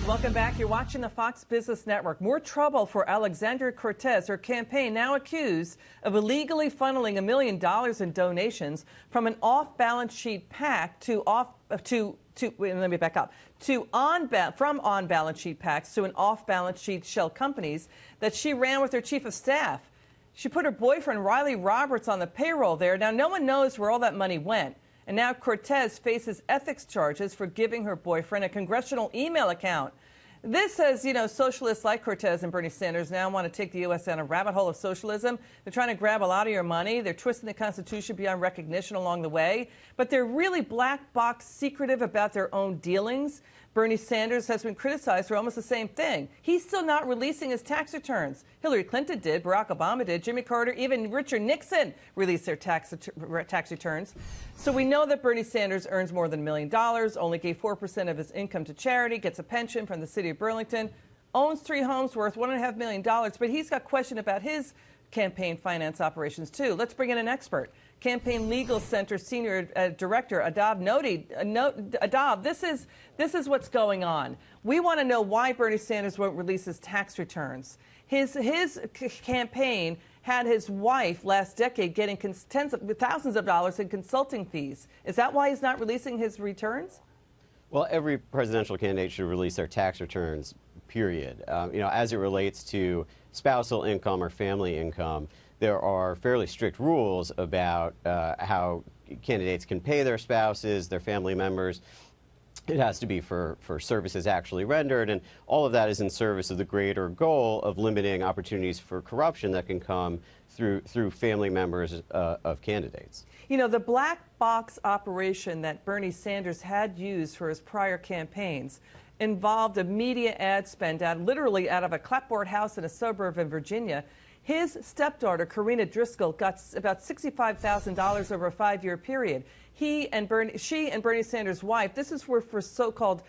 Welcome back. You're watching the Fox Business Network. More trouble for Alexandria Cortez. Her campaign now accused of illegally funneling $1 million in donations from an off-balance sheet PAC from on-balance sheet PACs to an off-balance sheet shell companies that she ran with her chief of staff. She put her boyfriend Riley Roberts on the payroll there. Now, no one knows where all that money went. And now Cortez faces ethics charges for giving her boyfriend a congressional email account. This says, socialists like Cortez and Bernie Sanders now want to take the U.S. down a rabbit hole of socialism. They're trying to grab a lot of your money. They're twisting the Constitution beyond recognition along the way. But they're really black box secretive about their own dealings. Bernie Sanders has been criticized for almost the same thing. He's still not releasing his tax returns. Hillary Clinton did, Barack Obama did, Jimmy Carter, even Richard Nixon released their tax returns. So we know that Bernie Sanders earns more than $1 million, only gave 4% of his income to charity, gets a pension from the city of Burlington, owns 3 homes worth $1.5 million, but he's got question about his campaign finance operations too. Let's bring in an expert. Campaign Legal Center Senior Director Adav Noti. Adav, this is what's going on. We want to know why Bernie Sanders won't release his tax returns. His campaign had his wife last decade getting thousands of dollars in consulting fees. Is that why he's not releasing his returns? Well, every presidential candidate should release their tax returns, period. As it relates to spousal income or family income, there are fairly strict rules about how candidates can pay their spouses, their family members. It has to be for services actually rendered, and all of that is in service of the greater goal of limiting opportunities for corruption that can come through family members of candidates. The black box operation that Bernie Sanders had used for his prior campaigns involved a media ad spend literally out of a clapboard house in a suburb in Virginia. His stepdaughter, Karina Driscoll, got about $65,000 over a 5-year period. She and Bernie Sanders' wife, this is for so-called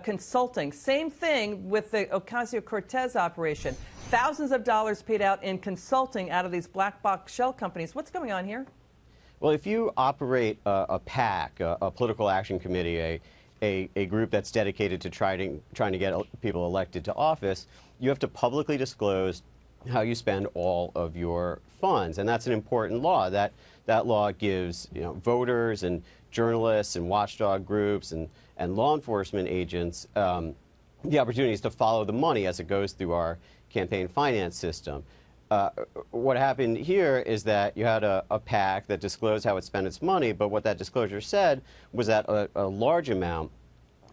consulting. Same thing with the Ocasio-Cortez operation. Thousands of dollars paid out in consulting out of these black box shell companies. What's going on here? Well, if you operate a PAC, a political action committee, a group that's dedicated to trying to get people elected to office, you have to publicly disclose how you spend all of your funds, and that's an important law. That law gives voters and journalists and watchdog groups and law enforcement agents the opportunities to follow the money as it goes through our campaign finance system. What happened here is that you had a PAC that disclosed how it spent its money, but what that disclosure said was that a large amount,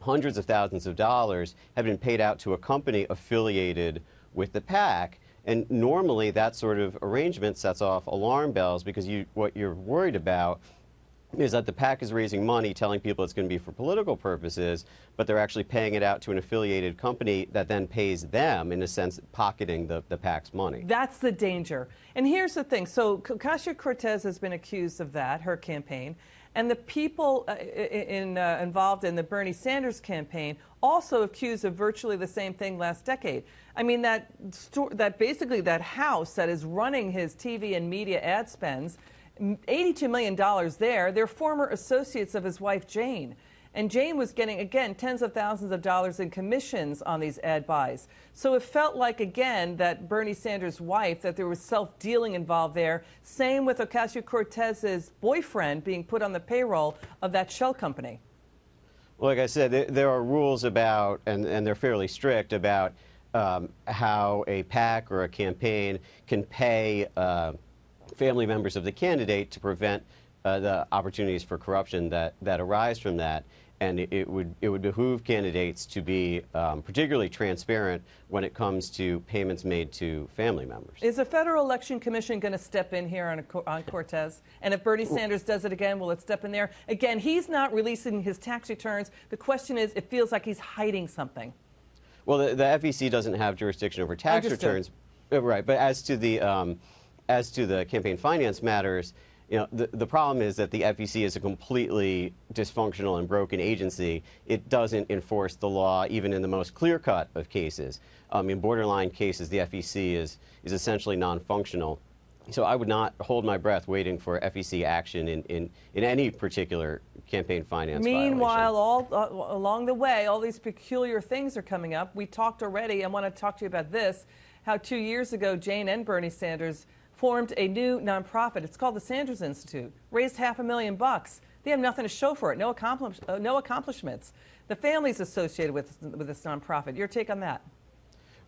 hundreds of thousands of dollars, had been paid out to a company affiliated with the PAC. And normally that sort of arrangement sets off alarm bells because what you're worried about is that the PAC is raising money telling people it's going to be for political purposes, but they're actually paying it out to an affiliated company that then pays them, in a sense, pocketing the PAC's money. That's the danger. And here's the thing. So Ocasio-Cortez has been accused of that, her campaign. And the people involved in the Bernie Sanders campaign also accused of virtually the same thing last decade. I mean, basically that house that is running his TV and media ad spends, $82 million there, they're former associates of his wife, Jane. And Jane was getting, again, tens of thousands of dollars in commissions on these ad buys. So it felt like, again, that Bernie Sanders' wife, that there was self-dealing involved there. Same with Ocasio-Cortez's boyfriend being put on the payroll of that shell company. Well, like I said, there are rules about, and they're fairly strict, about how a PAC or a campaign can pay family members of the candidate to prevent the opportunities for corruption that arise from that. And it would behoove candidates to be particularly transparent when it comes to payments made to family members. Is the Federal Election Commission going to step in here on Cortez? And if Bernie Sanders does it again, will it step in there? Again, he's not releasing his tax returns. The question is, it feels like he's hiding something. Well, the FEC doesn't have jurisdiction over tax returns, right? But as to the campaign finance matters, the problem is that the FEC is a completely dysfunctional and broken agency. It doesn't enforce the law, even in the most clear-cut of cases. In borderline cases, the FEC is essentially non-functional. So I would not hold my breath waiting for FEC action in any particular campaign finance Meanwhile, violation. all along the way, all these peculiar things are coming up. We talked already. I want to talk to you about this, how 2 years ago, Jane and Bernie Sanders formed a new nonprofit. It's called the Sanders Institute, raised $500,000. They have nothing to show for it, no accomplishments. The families associated with this nonprofit. Your take on that?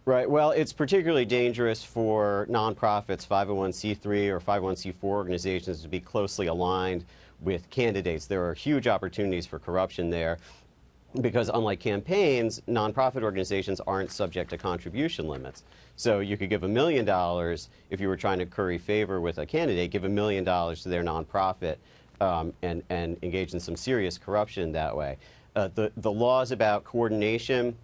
Right. Well, it's particularly dangerous for nonprofits, 501c3 or 501c4 organizations to be closely aligned with candidates. There are huge opportunities for corruption there because, unlike campaigns, nonprofit organizations aren't subject to contribution limits. So you could give $1 million if you were trying to curry favor with a candidate, give $1 million to their nonprofit and engage in some serious corruption that way. The laws about coordination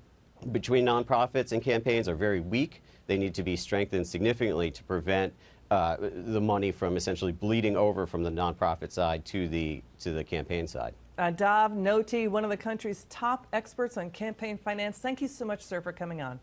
between nonprofits and campaigns are very weak. They need to be strengthened significantly to prevent the money from essentially bleeding over from the nonprofit side to the campaign side. Adav Noti, one of the country's top experts on campaign finance. Thank you so much, sir, for coming on.